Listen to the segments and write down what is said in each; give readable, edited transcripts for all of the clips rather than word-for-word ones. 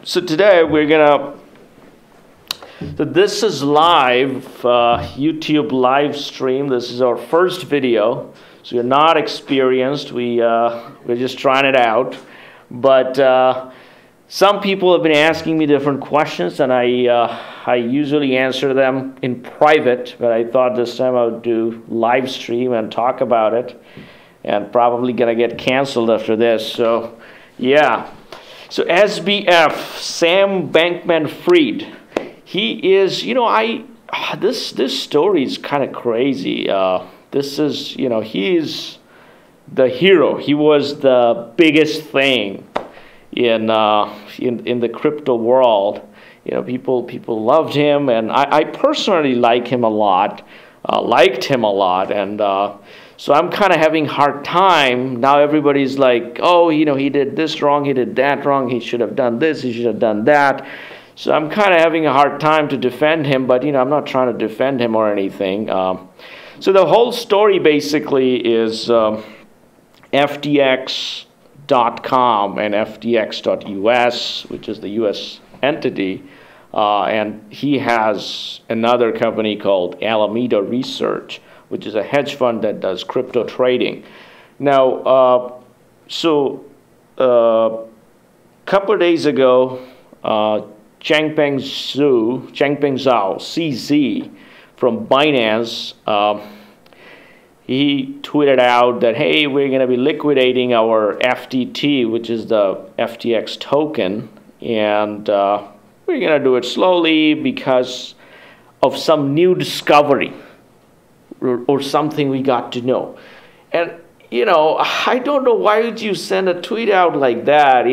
So today we're gonna, so this is live, YouTube live stream. This is our first video. So you're not experienced. We're just trying it out. But some people have been asking me different questions, and I usually answer them in private. But I thought this time I would do live stream and talk about it, and probably gonna get canceled after this. So yeah. So SBF, Sam Bankman-Fried, he is, this story is kind of crazy. This is, he's the hero. He was the biggest thing in the crypto world. People loved him, and I personally liked him a lot, and so I'm kind of having a hard time. Now everybody's like, oh, he did this wrong, he did that wrong, he should have done this, he should have done that. So I'm kind of having a hard time to defend him, but I'm not trying to defend him or anything. So the whole story basically is FTX.com and FTX.US, which is the US entity, and he has another company called Alameda Research, which is a hedge fund that does crypto trading. Now, couple of days ago, Changpeng Zhao, CZ, from Binance, he tweeted out that, hey, we're going to be liquidating our FTT, which is the FTX token, and we're going to do it slowly because of some new discovery or something we got to know. And I don't know, why would you send a tweet out like that?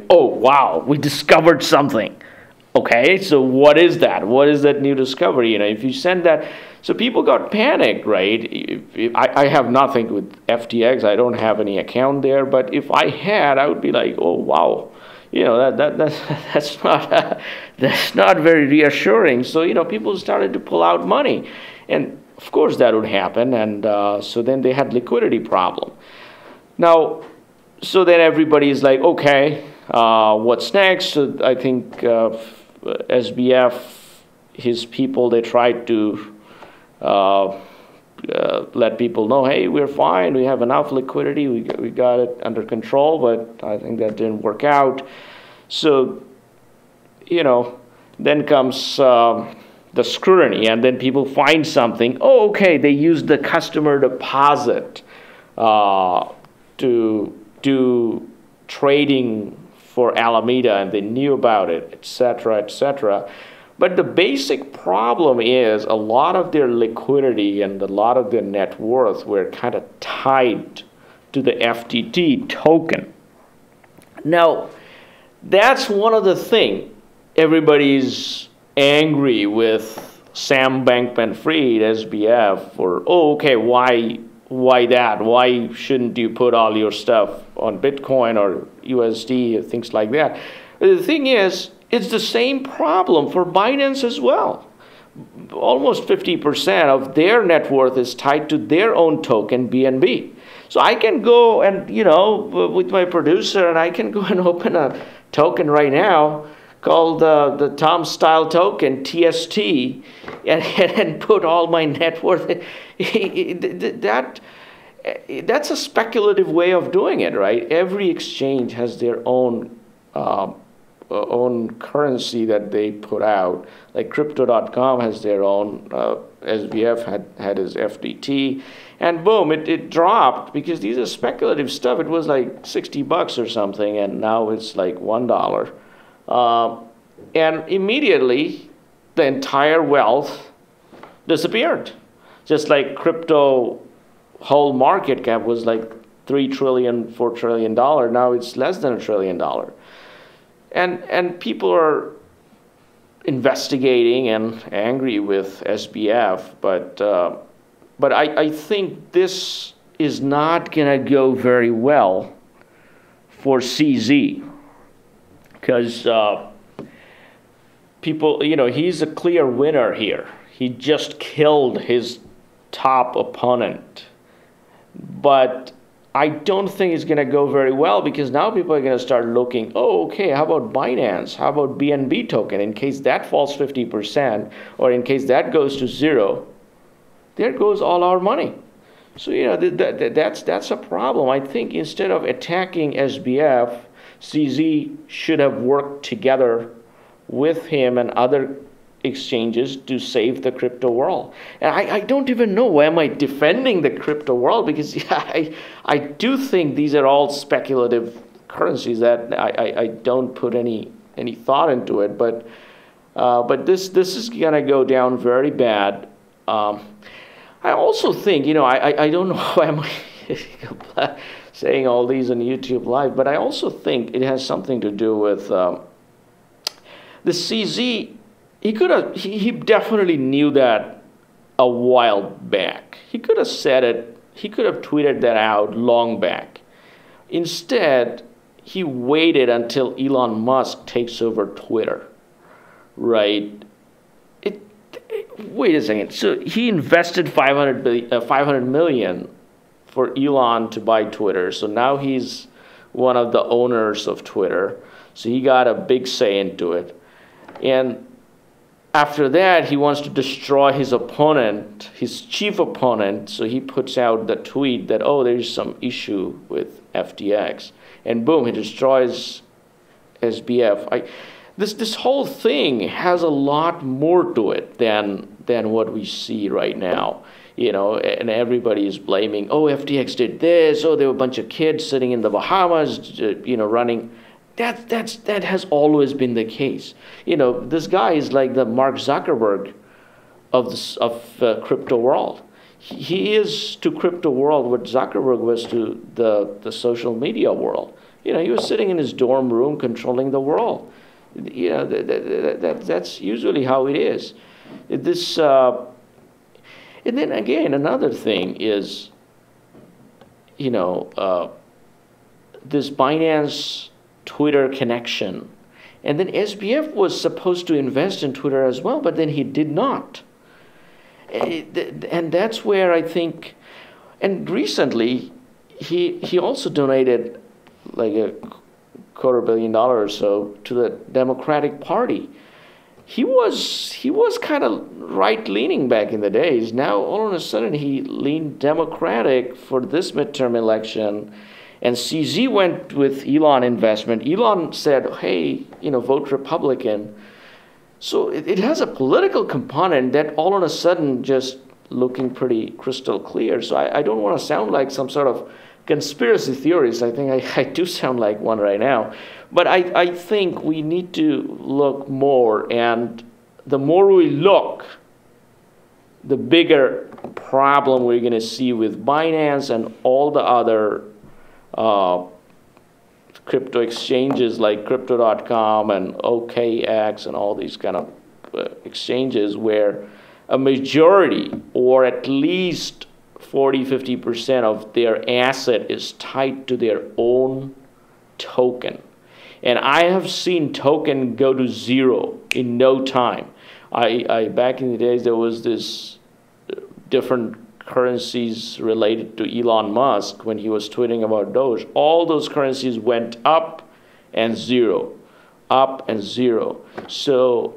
Oh wow, we discovered something. Okay, so what is that? What is that new discovery? If you send that, so people got panicked, right? I have nothing with FTX. I don't have any account there. But if I had, I would be like, oh wow, that's not very reassuring. So people started to pull out money, and of course that would happen. And so then they had liquidity problem. Now, so then everybody's like, okay, what's next? So I think SBF, his people, they tried to let people know, hey, we're fine, we have enough liquidity, we got it under control, but I think that didn't work out. So, then comes the scrutiny, and then people find something. Oh, okay, they used the customer deposit to do trading for Alameda, and they knew about it, etc., etc. But the basic problem is a lot of their liquidity and a lot of their net worth were kind of tied to the FTT token. Now, that's one of the things everybody's angry with Sam Bankman-Fried, SBF, for, oh, okay, why that? Why shouldn't you put all your stuff on Bitcoin or USD or things like that? But the thing is, it's the same problem for Binance as well. Almost 50% of their net worth is tied to their own token, BNB. So I can go and, with my producer, and I can go and open a token right now called the Tom Style token, TST, and put all my net worth. That's a speculative way of doing it, right? Every exchange has their own currency that they put out. Like Crypto.com has their own, SBF had his FTT, and boom, it dropped because these are speculative stuff. It was like $60 or something, and now it's like $1. And immediately, the entire wealth disappeared. Just like crypto whole market cap was like $3 trillion, $4 trillion. Now it's less than $1 trillion. And people are investigating and angry with SBF, but I think this is not going to go very well for CZ, because people, he's a clear winner here. He just killed his top opponent, but I don't think it's going to go very well, because now people are going to start looking, oh, okay, how about Binance? How about BNB token? In case that falls 50%, or in case that goes to zero, there goes all our money. So, that's a problem. I think instead of attacking SBF, CZ should have worked together with him and other exchanges to save the crypto world. And I don't even know why am I defending the crypto world, because I do think these are all speculative currencies that I don't put any thought into it. But this is gonna go down very bad. I also think, I don't know why am I saying all these on YouTube Live, but I also think it has something to do with the CZ. He definitely knew that a while back. He could have said it, he could have tweeted that out long back. Instead, he waited until Elon Musk takes over Twitter, right? Wait a second. So he invested $500 million for Elon to buy Twitter. So now he's one of the owners of Twitter. So he got a big say into it. And after that, he wants to destroy his opponent, his chief opponent. So he puts out the tweet that, oh, there's some issue with FTX. And boom, he destroys SBF. This whole thing has a lot more to it than what we see right now. And everybody is blaming, oh, FTX did this, oh, there were a bunch of kids sitting in the Bahamas, running. That has always been the case. This guy is like the Mark Zuckerberg of the crypto world. He is to crypto world what Zuckerberg was to the social media world. He was sitting in his dorm room controlling the world. That's usually how it is. And then again, another thing is, this Binance Twitter connection. And then SBF was supposed to invest in Twitter as well, but then he did not. And that's where I think, and recently, he also donated like $250 million or so to the Democratic Party. He was kind of right-leaning back in the days. Now, all of a sudden, he leaned Democratic for this midterm election. And CZ went with Elon investment. Elon said, hey, vote Republican. So it has a political component that all of a sudden just looking pretty crystal clear. So I don't want to sound like some sort of conspiracy theorist. I think I do sound like one right now. But I think we need to look more. And the more we look, the bigger problem we're going to see with Binance and all the other crypto exchanges like crypto.com and OKX and all these kind of exchanges, where a majority or at least 40-50% of their asset is tied to their own token. And I have seen token go to zero in no time. Back in the days, there was this different currencies related to Elon Musk when he was tweeting about Doge. All those currencies went up and zero, up and zero. So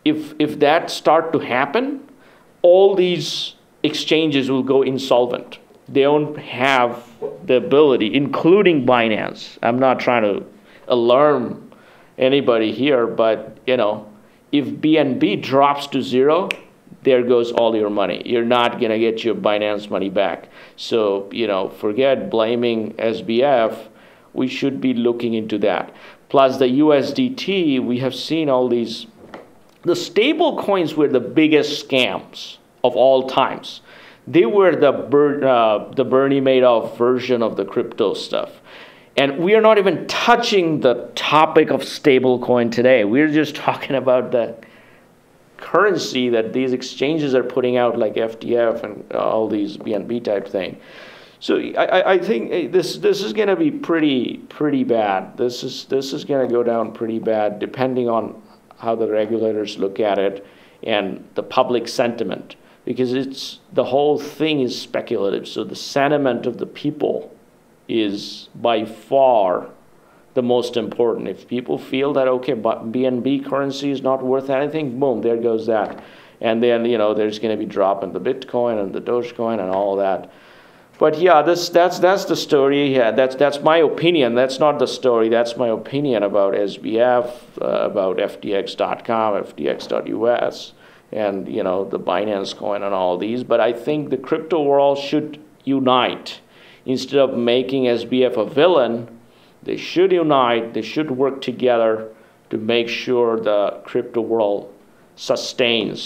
if that start to happen, all these exchanges will go insolvent. They don't have the ability, including Binance. I'm not trying to alarm anybody here, but if BNB drops to zero, there goes all your money. You're not going to get your Binance money back. So, forget blaming SBF. We should be looking into that. Plus the USDT, we have seen all these. The stable coins were the biggest scams of all times. They were the Bernie Madoff version of the crypto stuff. And we are not even touching the topic of stablecoin today. We're just talking about the currency that these exchanges are putting out, like FTF and all these BNB type thing. So I think this is going to be pretty bad. This is going to go down pretty bad, depending on how the regulators look at it and the public sentiment, because the whole thing is speculative. So the sentiment of the people is by far the most important. If people feel that, okay, but BNB currency is not worth anything, boom, there goes that. And then, there's going to be drop in the Bitcoin and the Dogecoin and all that. But yeah, that's the story. Yeah, that's my opinion. That's not the story. That's my opinion about SBF, about FTX.com, FTX.US, and the Binance coin and all these. But I think the crypto world should unite. Instead of making SBF a villain, they should unite. They should work together to make sure the crypto world sustains.